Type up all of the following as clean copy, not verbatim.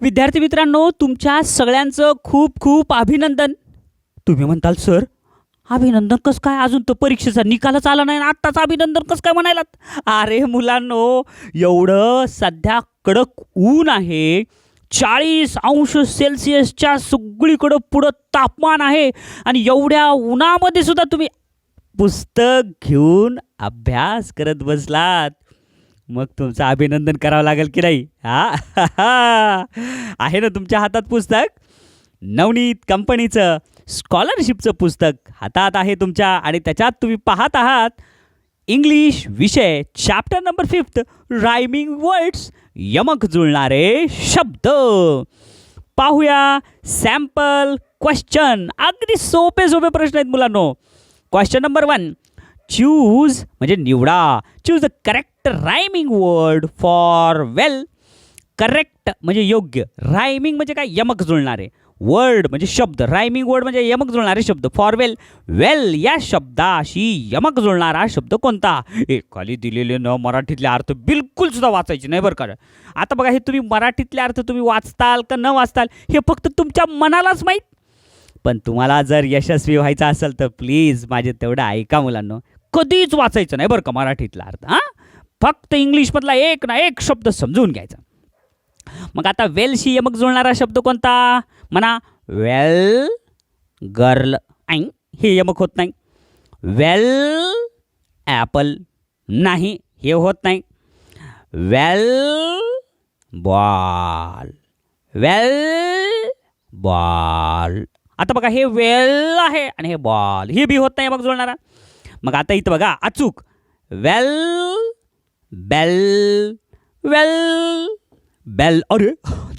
विद्यार्थी मित्रांनो, तुमच्या सगळ्यांचं खूप खूप अभिनंदन. तुम्ही म्हणताल सर अभिनंदन कसं काय, अजून तर परीक्षेचा निकालच आला नाही, आत्ताच अभिनंदन कसं काय म्हणायलात. अरे मुलांनो, एवढं सध्या कडक ऊन आहे, 40 अंश सेल्सिअसच्या सगळीकडं पुढं तापमान आहे, आणि एवढ्या उन्हामध्ये सुद्धा तुम्ही पुस्तक घेऊन अभ्यास करत बसलात. मग तुमचं अभिनंदन करावं लागेल की नाही. आहे ना तुमच्या हातात पुस्तक. नवनीत कंपनीचं स्कॉलरशिपचं पुस्तक हातात आहे तुमच्या, आणि त्याच्यात तुम्ही पाहत आहात इंग्लिश विषय चॅप्टर नंबर 5 रायमिंग वर्ड्स, यमक जुळणारे शब्द. पाहूया सॅम्पल क्वेश्चन. अगदी सोपे सोपे प्रश्न आहेत मुलांनो. क्वेश्चन नंबर 1, चूज म्हणजे निवडा. Choose the correct rhyming word for well. Correct म्हणजे योग्य, रायमिंग म्हणजे काय, यमक जुळणारे. वर्ड म्हणजे शब्द, रायमिंग वर्ड म्हणजे यमक जुळणारे शब्द. फॉर वेल, वेल या शब्दाशी यमक जुळणारा शब्द कोणता. खाली दिलेले न मराठीतले अर्थ बिलकुल सुद्धा वाचायचे नाही बरं का. आता बघा, हे तुम्ही मराठीतले अर्थ तुम्ही वाचताल का न वाचताल हे फक्त तुमच्या मनालाच माहीत. पण तुम्हाला जर यशस्वी व्हायचं असेल तर प्लीज माझे तेवढं ऐका मुलांनो, कधीच वाचायचं नाही बरं का मराठीतला अर्थ. फक्त इंग्लिशमधला एक ना एक शब्द समजून घ्यायचा. मग आता वेलशी यमक जुळणारा शब्द कोणता म्हणा. वेल गर्ल, हे यमक होत नाही. वेल ॲपल, नाही हे होत नाही. वेल बॉल, वेल बॉल. आता बघा, हे वेल आहे आणि हे बॉल, हे बी होत नाही यमक जुळणारा. मग आता इथं बघा अचूक, वेल बेल, वेल बेल. अरे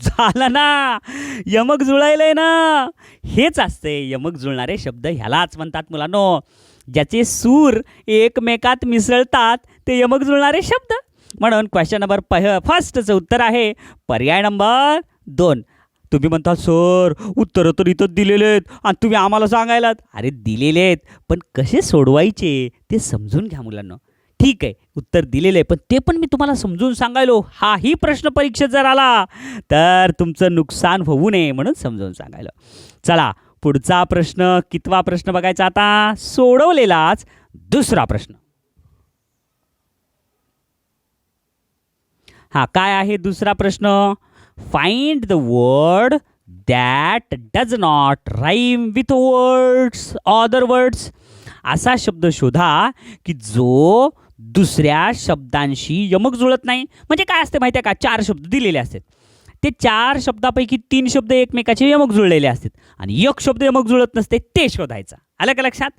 झालं ना, यमक जुळायलंय ना. हेच असते यमक जुळणारे शब्द, ह्यालाच म्हणतात मुलांनो. ज्याचे सूर एकमेकात मिसळतात ते यमक जुळणारे शब्द. म्हणून क्वेश्चन नंबर फर्स्टचं उत्तर आहे पर्याय नंबर 2. तुम्ही म्हणता सर उत्तरं तर इथं दिलेले आहेत आणि तुम्ही आम्हाला सांगायलात. अरे दिलेले आहेत, पण कसे सोडवायचे ते समजून घ्या मुलांना. ठीक आहे, उत्तर दिलेलं आहे, पण ते पण मी तुम्हाला समजून सांगायलो. हाही प्रश्न परीक्षेत जर आला तर तुमचं नुकसान होऊ नये म्हणून समजून सांगायलो. चला पुढचा प्रश्न, कितवा प्रश्न बघायचा आता. सोडवलेलाच दुसरा प्रश्न. काय आहे दुसरा प्रश्न. Find the word that does not rhyme with words other words. असा शब्द शोधा की जो दुसऱ्या शब्दांशी यमक जुळत नाही. म्हणजे काय असते माहिती आहे का, 4 शब्द दिलेले असतात, ते 4 शब्दापैकी 3 शब्द एकमेकाचे यमक जुळलेले असतात आणि एक शब्द यमक जुळत नसते, ते शोधायचा. आलं का लक्षात.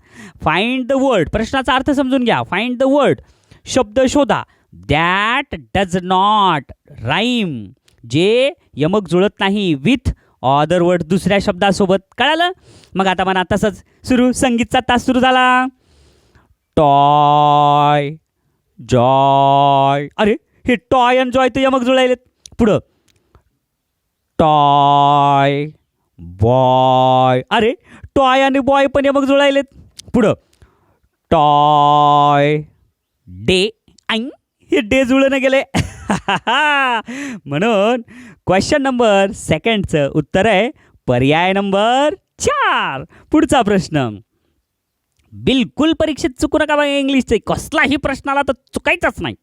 फाइंड द वर्ड, प्रश्नाचा अर्थ समजून घ्या. फाइंड द वर्ड, शब्द शोधा. दॅट डज नॉट राईम, जे यमक जुळत नाही विथ अदर वर्ड, दुसऱ्या शब्दासोबत. कळालं. मग आता म्हणा तसंच सुरू, संगीतचा तास सुरू झाला. Toy Joy. अरे हे टॉय आणि जॉय तर यमक जुळायलेत. पुढं टॉय बॉय. अरे टॉय आणि बॉय पण यमक जुळायलेत. पुढं टॉय डे. हे डे जुळलं गेले. म्हणून क्वेश्चन नंबर 2चं उत्तर आहे पर्याय नंबर 4. पुढचा प्रश्न. बिलकुल परीक्षेत चुकू नका बघा, इंग्लिशचे कसलाही प्रश्न आला तर चुकायचाच नाही.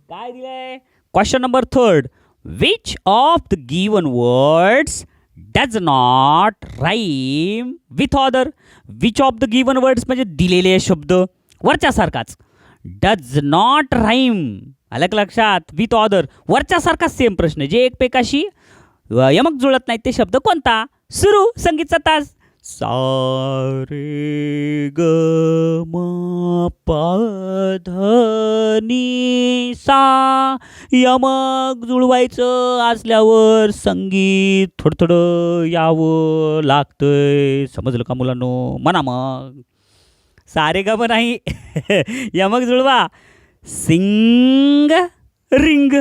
काय दिलंय. Question number 3, which of the given words does not rhyme with other. Which of the given words म्हणजे दिलेले शब्द वरच्यासारखाच. डज नॉट राईम, अलग लक्षात, विथ अदर वरच्यासारखाच सेम प्रश्न, जे एकमेकाशी यमक जुळत नाही ते शब्द कोणता. सुरू, संगीतचा तास. सा रे ग म प ध नी सा. यमक जुळवायचं असल्यावर संगीत थोडं थोडं यावं लागतंय. समजलं का मुलांनो. म्हणा मग. सारे ग म नाही, यमक जुळवा. सिंग रिंग,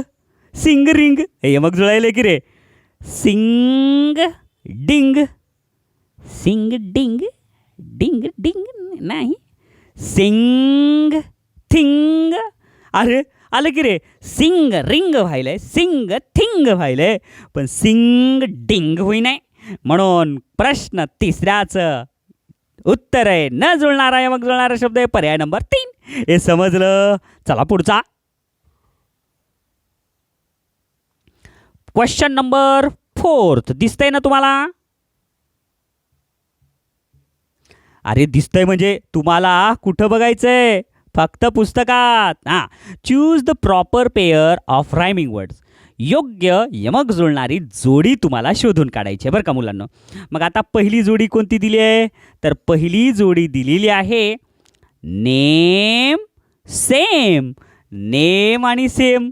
सिंग रिंग, हे यमक जुळायले की रे. सिंग डिंग, सिंग डिंग, डिंग डिंग नाही. सिंग थिंग. अरे आलं की रे, सिंग रिंग व्हायलंय, सिंग थिंग व्हायलंय, पण सिंग डिंग होई नाही. म्हणून प्रश्न तिसऱ्याचं उत्तर आहे न जुळणारा यमक जुळणारा शब्द आहे पर्याय नंबर 3. हे समजलं. चला पुढचा क्वेश्चन नंबर 4. दिसतंय ना तुम्हाला? अरे दिसतंय म्हणजे तुम्हाला कुठं बघायचंय? फक्त पुस्तकात. Choose the proper pair of rhyming words. योग्य यमक जुळणारी जोडी तुम्हाला शोधून काढायची आहे बरं का मुलांना. मग आता पहिली जोडी कोणती दिली आहे? तर पहिली जोडी दिलेली आहे नेम सेम. नेम आणि same.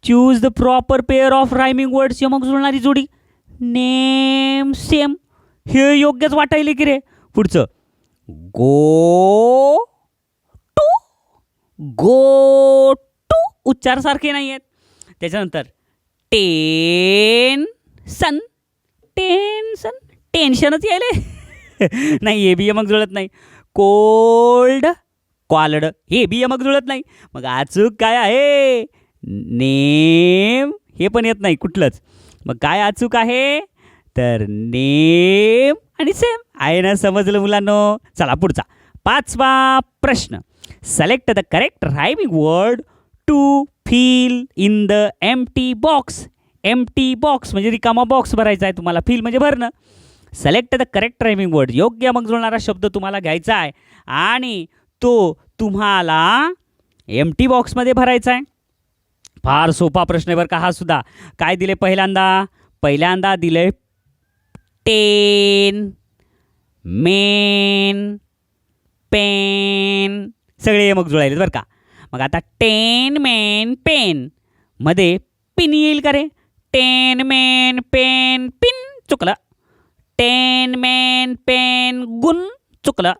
Choose the proper pair of rhyming words. यमक जुळणारी जोडी नेम सेम. हे योग्यच वाटायले की रे. पुढचं गो टू. गो टू उच्चार सारखे नाही आहेत. त्याच्यानंतर टेन्शन. टेन्शन टेन्शनच यायले नाही, हे बी यमक जुळत नाही. कोल्ड कॉल्ड हे बी यमक जुळत नाही. मग अचूक काय आहे? नेम हे पण येत नाही कुठलंच. मग काय अचूक आहे? तर नेम आणि सेम आहे ना. समजलं मुलांनो. चला पुढचा 5वा प्रश्न. Select the correct rhyming word to fill in the empty box. Empty box म्हणजे रिकामा बॉक्स भरायचा आहे तुम्हाला. फिल म्हणजे भरणं. Select the correct rhyming word. योग्य मग जुळणारा शब्द तुम्हाला घ्यायचा आहे आणि तो तुम्हाला एम्प्टी बॉक्समध्ये भरायचा आहे. फार सोपा प्रश्न आहे बरं का हा सुद्धा. काय दिले पहिल्यांदा दिले टेन, मेन, पेन. सगळे मग जुळायले बरं का. मग आता टेन मेन पेन मध्ये पिन येईल का रे? टेन मेन पेन पिन चुकलं. टेन मेन पेन गुण चुकलं.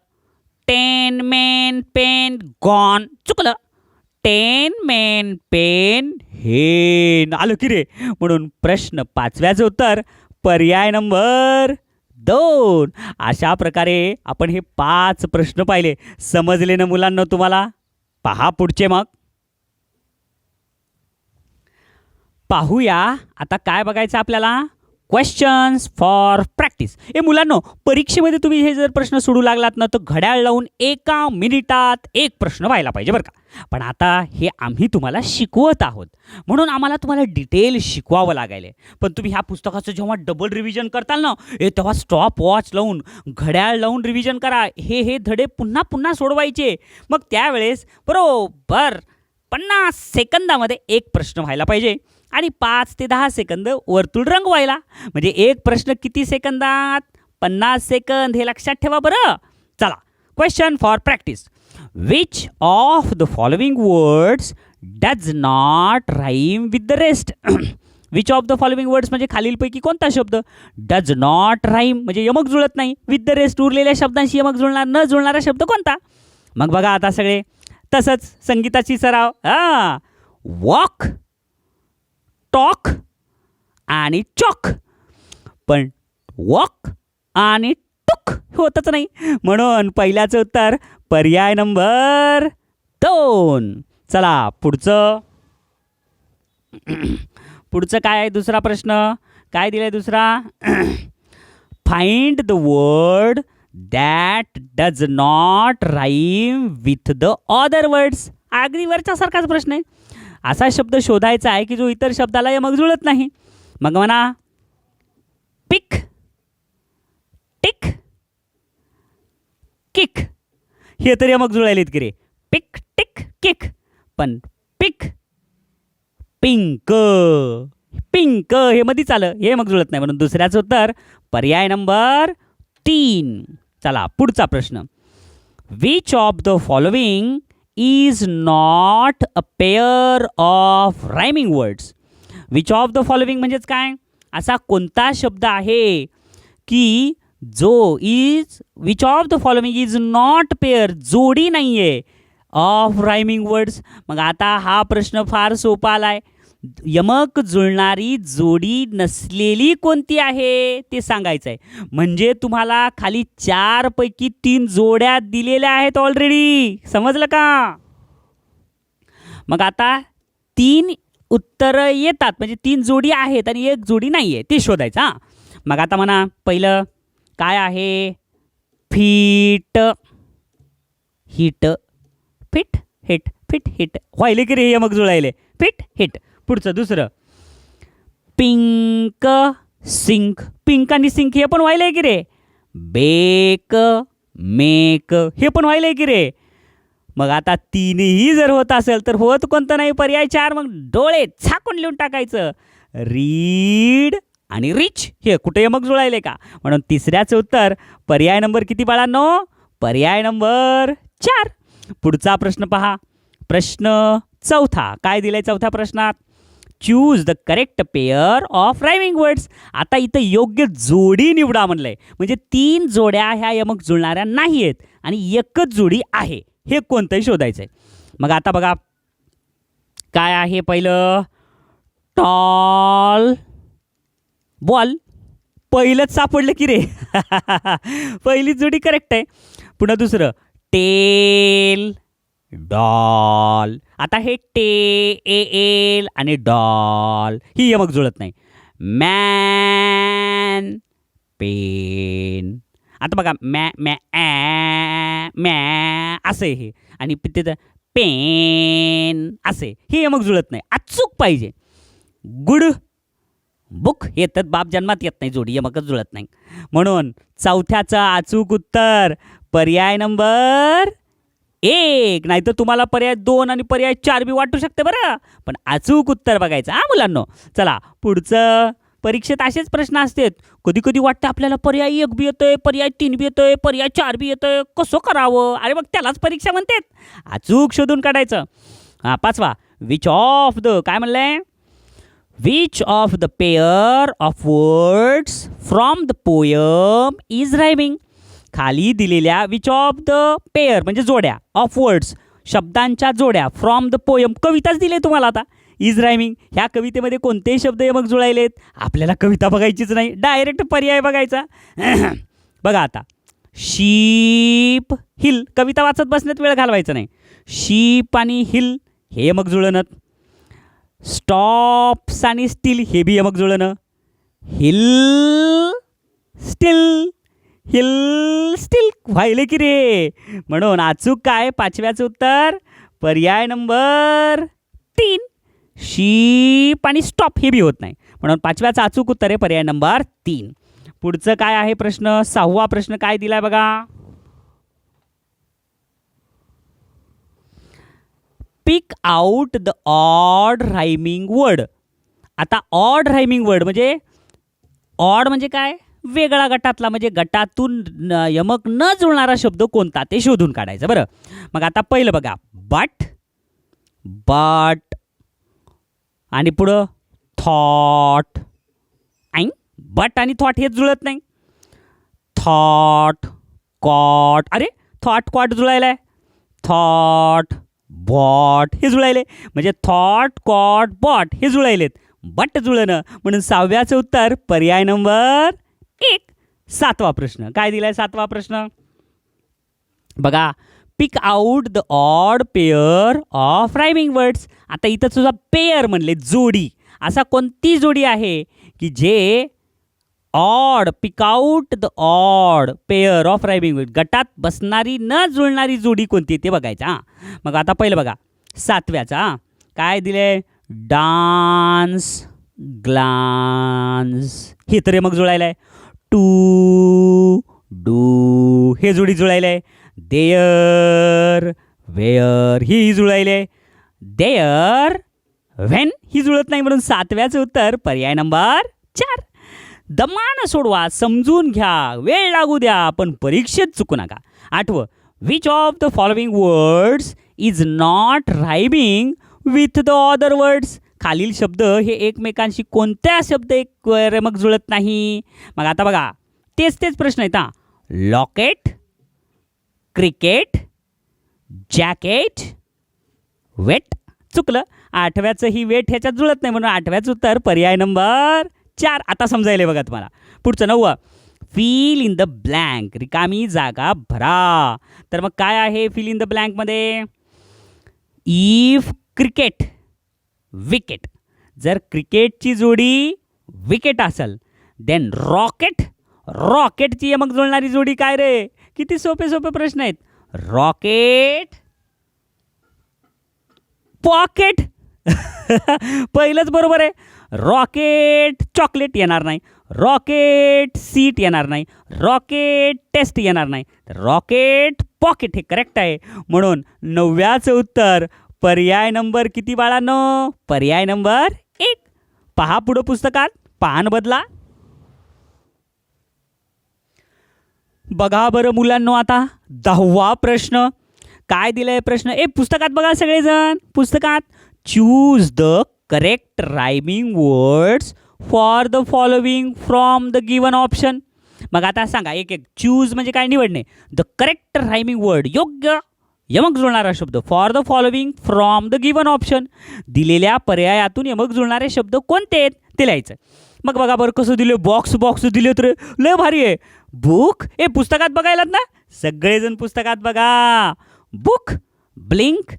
टेन मेन पेन गॉन चुकलं. टेन मेन पेन हेन आलं की रे. म्हणून प्रश्न 5व्याचं उत्तर पर्याय नंबर 2. अशा प्रकारे आपण हे 5 प्रश्न पाहिले. समजले ना मुलांना तुम्हाला? पहा पुढचे मग. पाहूया आता काय बघायचं आपल्याला. Questions for practice. हे मुलांनो, परीक्षेमध्ये तुम्ही हे जर प्रश्न सोडू लागलात ना तर घड्याळ लावून 1 मिनिटात 1 प्रश्न व्हायला पाहिजे बरं का. पण आता हे आम्ही तुम्हाला शिकवत आहोत म्हणून आम्हाला तुम्हाला डिटेल शिकवावं लागेल. पण तुम्ही ह्या पुस्तकाचं जेव्हा डबल रिव्हिजन करताल ना तेव्हा स्टॉप वॉच लावून घड्याळ लावून रिव्हिजन करा. हे धडे पुन्हा पुन्हा सोडवायचे. मग त्यावेळेस बरोबर 50 सेकंदामध्ये 1 प्रश्न व्हायला पाहिजे आणि 5 ते 10 सेकंद वर्तुळ रंगवायला. म्हणजे 1 प्रश्न किती सेकंदात? 50 सेकंद. हे लक्षात ठेवा बरं. चला question for practice. Which of the following words does not rhyme with the rest. Which of the following words म्हणजे खालीलपैकी कोणता शब्द डज नॉट राईम म्हणजे यमक जुळत नाही विथ द रेस्ट. उरलेल्या शब्दांशी यमक जुळणार न जुळणारा शब्द कोणता? मग बघा आता सगळे तसंच संगीताची सराव. वॉक, टॉक आणि चॉक. पण वॉक आणि टुक होतच नाही. म्हणून पहिल्याचं उत्तर पर्याय नंबर 2. चला पुढचं काय आहे? दुसरा प्रश्न काय दिलाय दुसरा? Find the word that does not rhyme with the other words. अगदी वरच्या सारखाच प्रश्न आहे. असा शब्द शोधायचा आहे की जो इतर शब्दाला यमक जुळत नाही. मग म्हणा पिक, टिक, किक. हे तर यमक जुळायलेत की रे. पिक टिक किक. पण पिक, पिंक, पिंक हे मध्येच आलं. हे मग जुळत नाही. म्हणून दुसऱ्याचं उत्तर पर्याय नंबर 3. चला पुढचा प्रश्न. Which of the following is not a pair of rhyming words. Which of the following म्हणजेच काय? असा कोणता शब्द आहे की जो which of the following is not pair जोडी नाही आहे ऑफ रायमिंग वर्ड्स. मग आता हा प्रश्न फार सोपा आलाय. यमक जुळणारी जोडी नसलेली कोणती आहे ते सांगायचं आहे. म्हणजे तुम्हाला खाली 4 पैकी 3 जोड्या दिलेल्या आहेत ऑलरेडी. समजलं का? मग आता 3 उत्तरं येतात, म्हणजे 3 जोडी आहेत आणि 1 जोडी नाही आहे, ते शोधायचं. हां, मग आता म्हणा पहिलं काय आहे? Feet, hit, fit, hit, fit, hit. व्हायले की रे हे मग जुळायले? Fit, hit. पुढचं दुसरं पिंक, सिंक. पिंक आणि सिंक हे पण व्हायले की रे? बेक, मेक हे पण व्हायले की रे? मग आता तीनही जर होत असेल तर होत कोणतं नाही? पर्याय 4. मग डोळे झाकून लिहून टाकायचं. रीड आणि रिच हे कुठे मग जुळायले का? म्हणून तिसऱ्याचं उत्तर पर्याय नंबर किती बाळांनो? पर्याय नंबर 4. पुढचा प्रश्न पहा. प्रश्न चौथा काय दिलाय चौथ्या प्रश्नात? Choose the correct pair of rhyming words. आता इथं योग्य जोडी निवडा म्हणलंय, म्हणजे 3 जोड्या ह्या यमक जुळणाऱ्या नाही आहेत आणि एकच जोडी आहे, हे कोणतंही शोधायचं आहे. मग आता बघा काय आहे? पहिलं टॉल बॉल. पहिलंच सापडलं की रे? पहिली जोडी करेक्ट आहे. पुन्हा दुसरं टेल डॉल. आता हे एल आणि डॉल ही यमक जुळत नाही. Man pen. आता बघा मॅ असे हे आणि तिथं पेन असे, हे यमक जुळत नाही, अचूक पाहिजे. गुड बुक हे तर बाप जन्मात येत नाही, जोडी यमकच जुळत नाही. म्हणून चौथ्याचं अचूक उत्तर पर्याय नंबर 1. नाहीतर तुम्हाला पर्याय 2 आणि पर्याय 4 बी वाटू शकते बरं, पण अचूक उत्तर बघायचं. हां मुलांनो, चला पुढचं. परीक्षेत असेच प्रश्न असतात. कधी कधी वाटतं आपल्याला पर्याय 1 बी येतोय, पर्याय 3 बी येतोय, पर्याय 4 बी येतोय, कसं करावं? अरे मग त्यालाच परीक्षा म्हणतात. अचूक शोधून काढायचं. हां, 5वा विच ऑफ द काय म्हणलंय? Which of the pair of words from the poem is rhyming. खाली दिलेल्या विच ऑफ द पेअर म्हणजे जोड्या ऑफ वर्ड्स शब्दांच्या जोड्या फ्रॉम द पोयम, कविताच दिली तुम्हाला. आता इज रायमिंग ह्या कवितेमध्ये कोणतेही शब्द यमक जुळायलेत? आपल्याला कविता बघायचीच नाही, डायरेक्ट पर्याय बघायचा. बघा आता शीप हिल, कविता वाचत बसण्यात वेळ घालवायचा नाही. शीप आणि हिल हे यमक जुळणं. स्टॉप्स आणि स्टील हे बी यमक जुळणं. हिल स्टील, हिल स्टील व्हायले की रे? म्हणून अचूक काय? 5व्याचं उत्तर पर्याय नंबर 3. शीप आणि स्टॉप हे बी होत नाही, म्हणून 5व्याचं अचूक उत्तर आहे पर्याय नंबर 3. पुढचं काय आहे प्रश्न? 6वा प्रश्न काय दिलाय बघा. Pick out the odd rhyming word. आता ऑड रायमिंग वर्ड म्हणजे ऑड म्हणजे काय? वेगळा गटातला, म्हणजे गटातून यमक न जुळणारा शब्द कोणता ते शोधून काढायचं. बरं, मग आता पहिलं बघा बट, बट आणि पुढं थॉट. बट आणि थॉट हेच जुळत नाही. Thought cot. अरे थॉट कॉट जुळायलाय. थॉट बॉट हे जुळायले, म्हणजे थॉट कॉट बॉट हे जुळायलेत, बट जुळणं. म्हणून 6व्याचं उत्तर पर्याय नंबर 1. 7वा प्रश्न काय दिलाय? 7वा प्रश्न बघा. Pick out the odd pair of rhyming words. आता इथं सुद्धा पेअर म्हणले, जोडी. असा कोणती जोडी आहे की जे odd, pick out the odd pair of rhyming word, गटात बसणारी न जुळणारी जोडी कोणती ते बघायचं. हां, मग आता पहिलं बघा 7व्याचा काय दिले? डान्स ग्लान्स हे तर मग जुळायला आहे. टू डू हे जोडी जुळायला आहे. देअर वेअर ही जुळायले. देअर व्हेन ही जुळत नाही, म्हणून 7व्याचं उत्तर पर्याय नंबर 4. दमानं सोडवा, समजून घ्या, वेळ लागू द्या, पण परीक्षेत चुकू नका. 8वं which of the following words is not rhyming with the other words. खालील शब्द हे एकमेकांशी कोणत्या शब्द मग जुळत नाही? मग आता बघा तेच प्रश्न आहेत. Locket, cricket, jacket, wet. चुकलं. 8व्याचं ही वेट ह्याच्यात जुळत नाही, म्हणून 8व्याचं उत्तर पर्याय नंबर 4. आता समजायला बघा तुम्हाला. पुढचं 9वं फिल इन द ब्लँक, रिकामी जागा भरा. तर मग काय आहे फिल इन द ब्लँकमध्ये? If cricket, wicket. जर क्रिकेटची जोडी विकेट असेल देन रॉकेट, रॉकेटची यमक जुळणारी जोडी काय रे? किती सोपे सोपे प्रश्न आहेत. Rocket, pocket. पहिलंच बरोबर आहे. रॉकेट चॉकलेट येणार नाही, रॉकेट सीट येणार नाही, रॉकेट टेस्ट येणार नाही, तर रॉकेट पॉकेट हे करेक्ट आहे. म्हणून 9व्याचं उत्तर पर्याय नंबर किती बाळांनो? पर्याय नंबर 1. पहा पुढं पुस्तकात, पान बदला. बघा बरं मुलांनो, आता 10वा प्रश्न काय दिलाय प्रश्न? पुस्तकात बघा सगळेजण, पुस्तकात choose the correct rhyming words for the following from the given option. मग आता सांगा, एक एक. चूज म्हणजे काय? निवडणे. द करेक्ट रायमिंग वर्ड, योग्य यमक जुळणारा शब्द, for the following from the given option. दिलेल्या पर्यायातून यमक जुळणारे शब्द कोणते आहेत ते लिहायचं. मग बघा बरं कसं दिले, बॉक्स बॉक्स दिले तर लय भारी आहे. बुक, पुस्तकात बघायलात ना सगळेजण, पुस्तकात बघा. बुक, ब्लिंक,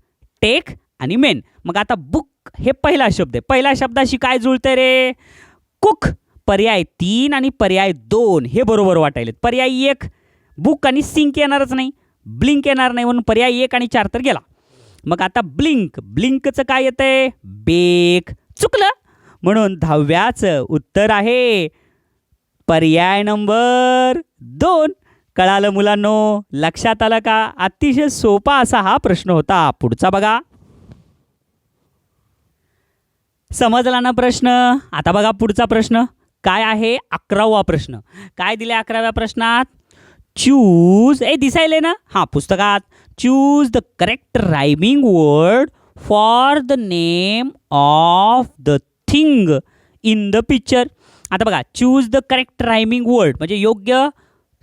टेक आणि मेन. मग आता बुक हे पहिला शब्द आहे. पहिल्या शब्दाशी काय जुळतंय रे? कुक. पर्याय 3 आणि पर्याय 2 हे बरोबर वाटायलेत. पर्याय 1 बुक आणि सिंक येणारच नाही, ब्लिंक येणार नाही, म्हणून पर्याय 1 आणि 4 तर गेला. मग आता ब्लिंक, ब्लिंकचं काय येतंय? बेक. चुकलं. म्हणून 10व्याचं उत्तर आहे पर्याय नंबर 2. कळालं मुलांनो? लक्षात आलं का? अतिशय सोपा असा हा प्रश्न होता. पुढचा बघा. समजला ना प्रश्न? आता बघा पुढचा प्रश्न काय आहे. 11वा प्रश्न काय दिले 11व्या प्रश्नात? चूज, दिसायले ना हां पुस्तकात. Choose the correct rhyming word for the name of the thing in the picture. आता बघा, choose the correct rhyming word म्हणजे योग्य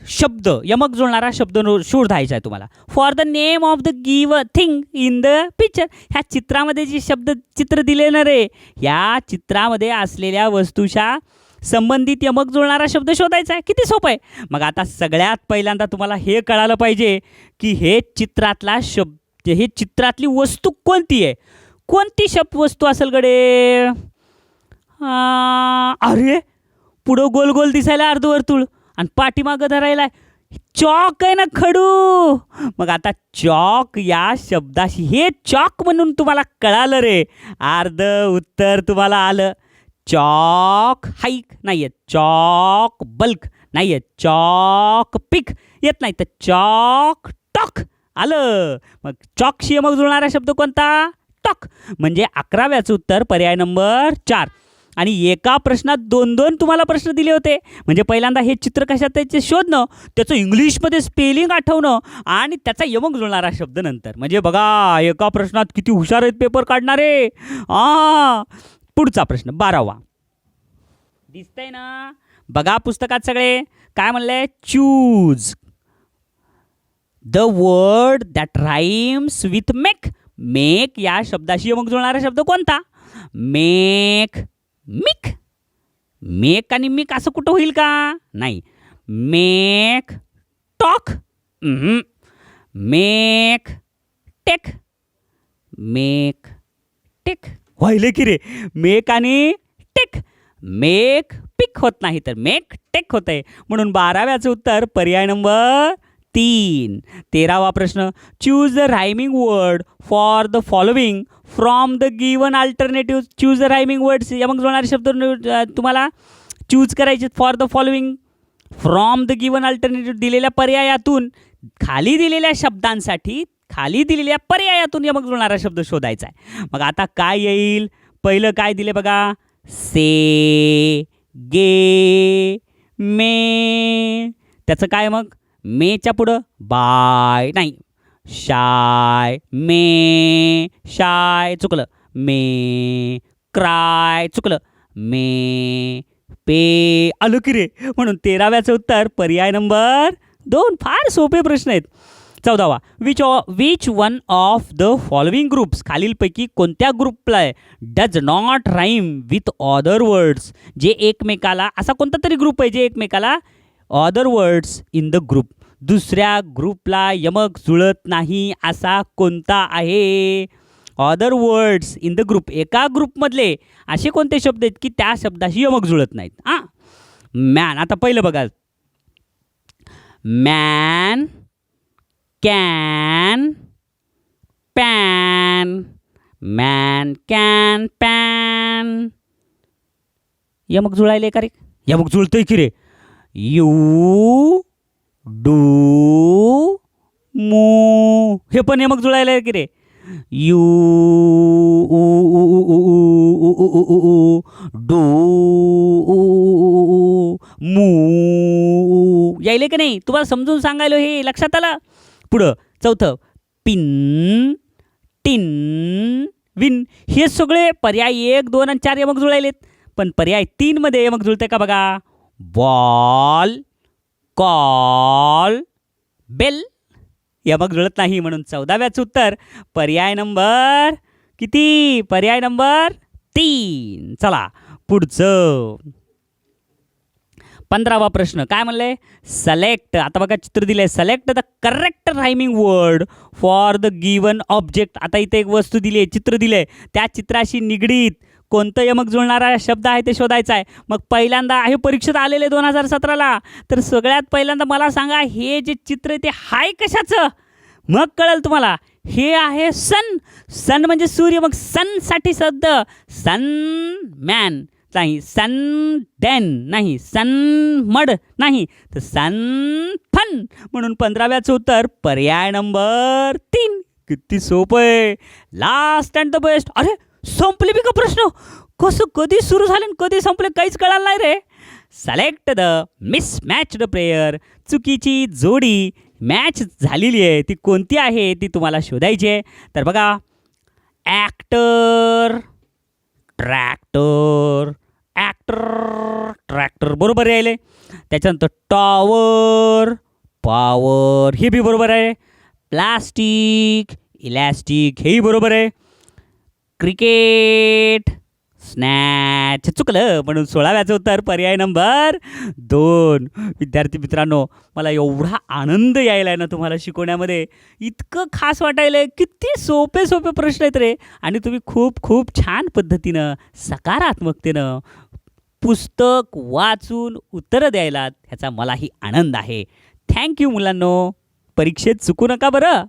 शब्द, यमक जुळणारा शब्द शोधायचा आहे तुम्हाला. For the name of the give thing in the picture. ह्या चित्रामध्ये जे शब्द चित्र दिले ना रे, या चित्रामध्ये असलेल्या वस्तूच्या संबंधित यमक जुळणारा शब्द शोधायचा आहे. किती सोपं आहे. मग आता सगळ्यात पहिल्यांदा तुम्हाला हे कळालं पाहिजे की हे चित्रातला शब्द, हे चित्रातली वस्तू कोणती आहे. कोणती वस्तू असेल गडे? अरे पुढं गोल गोल दिसायला अर्धवर्तुळ आणि पाठीमागं धरायला चॉक आहे ना, खडू. मग आता चॉक या शब्दाशी, हे चॉक म्हणून तुम्हाला कळालं रे. अर्ध उत्तर तुम्हाला आलं. चॉक हाईक नाही येत, चॉक बल्क नाही येत, चॉक पिक येत नाही, तर चॉक टॉक आलं. मग चॉकशी मग जुळणारा शब्द कोणता? टॉक. म्हणजे 11व्याचं उत्तर पर्याय नंबर 4. आणि एका प्रश्नात 2-2 तुम्हाला प्रश्न दिले होते. म्हणजे पहिल्यांदा हे चित्र कशात त्याचे शोधणं, त्याचं इंग्लिशमध्ये स्पेलिंग आठवणं आणि त्याचा यमक जुळणारा शब्द नंतर. म्हणजे बघा एका प्रश्नात किती हुशार आहेत पेपर काढणारे. पुढचा प्रश्न 12वा दिसतंय ना? बघा पुस्तकात सगळे काय म्हणलंय? Choose the word that rhymes with make. Make या शब्दाशी यमक जुळणारा शब्द कोणता? मेक, मिक. मेक आणि मिक असं कुठं होईल का? नाही. Make talk, make take, make take व्हायले की रे. मेक आणि टेक, मेक पिक होत नाही तर मेक टेक होत आहे. म्हणून 12व्याचं उत्तर पर्याय नंबर 3. 13वा प्रश्न. Choose the rhyming word for the following from the given alternative. Choose the rhyming words, यमक जुळणारे शब्द तुम्हाला चूज करायचे for the following from the given alternative. दिलेल्या पर्यायातून खाली दिलेल्या शब्दांसाठी खाली दिलेल्या पर्यायातून यमक जुळणारा शब्द शोधायचा आहे. मग आता काय येईल? पहिलं काय दिले बघा? से, गे, मे. त्याचं काय मग? मेच्या पुढं बाय नाही, शाय, मे शाय चुकलं, मे क्राय चुकलं, मे पे आलं की रे. म्हणून 13व्याचं उत्तर पर्याय नंबर 2. फार सोपे प्रश्न आहेत. 14वा. Which one of the following groups, खालीलपैकी कोणत्या ग्रुपला does not rhyme with other words. जे एकमेकाला, असा कोणता तरी ग्रुप आहे जे एकमेकाला other words in the group, दुसऱ्या ग्रुपला यमक जुळत नाही असा कोणता आहे? Other words in the group. एका ग्रुपमधले असे कोणते शब्द आहेत की त्या शब्दाशी यमक जुळत नाहीत. हां, मॅन. आता पहिलं बघा, man, can, pan. Man, can, pan. यमक जुळायले का रे? यमक जुळतंय की रे. यू, डू, मू. हे पण यमक जुळायला की रे. यू, डू, मू. यायले की नाही? तुम्हाला समजून सांगायलो, हे लक्षात आलं? पुढं चौथं, पिन, टिन, विन. हे सगळे पर्याय 1, 2 आणि 4 यमक जुळायलेत. पण पर्याय 3 मध्ये यमक जुळते का बघा. Ball, call, bell. यमक जुळत नाही. म्हणून 14व्याचं उत्तर पर्याय नंबर किती? पर्याय नंबर 3. चला पुढचं 15वा प्रश्न काय म्हणलंय? सिलेक्ट. आता बघा चित्र दिलंय. Select the correct rhyming word for the given object. आता इथे एक वस्तू दिली आहे, चित्र दिलंय, त्या चित्राशी निगडीत कोणतं यमक जुळणारा शब्द आहे ते शोधायचं आहे. मग पहिल्यांदा हे परीक्षेत आलेले 2017ला. तर सगळ्यात पहिल्यांदा मला सांगा, हे जे चित्र आहे ते हाय कशाचं? मग कळेल तुम्हाला. हे आहे सन. सन म्हणजे सूर्य. मग सनसाठी शब्द सन मॅन नाही, सन डॅन नाही, सन मड नाही, तर सन फन. म्हणून 15व्याचं उत्तर पर्याय नंबर 3. किती सोपं आहे. Last and the best. अरे संपले बी का प्रश्न? कसं कधी सुरू झाले आणि कधी संपले काहीच कळालं नाही रे. Select the mismatched player. चुकीची जोडी मॅच झालेली आहे ती कोणती आहे ती तुम्हाला शोधायची आहे. तर बघा, ॲक्टर, ट्रॅक्टर, ॲक्टर, ट्रॅक्टर बरोबर राहिले. त्याच्यानंतर टॉवर, पॉवर हे बी बरोबर आहे. प्लास्टिक, इलॅस्टिक हेही बरोबर आहे. क्रिकेट, स्नॅच चुकलं. म्हणून 16व्याचं उत्तर पर्याय नंबर 2. विद्यार्थी मित्रांनो, मला एवढा आनंद यायला आहे ना तुम्हाला शिकवण्यामध्ये. इतकं खास वाटायला आहे. किती सोपे सोपे प्रश्न आहेत रे. आणि तुम्ही खूप खूप छान पद्धतीनं सकारात्मकतेनं पुस्तक वाचून उत्तरं द्यायला ह्याचा मलाही आनंद आहे. थँक्यू मुलांनो. परीक्षेत चुकू नका बरं.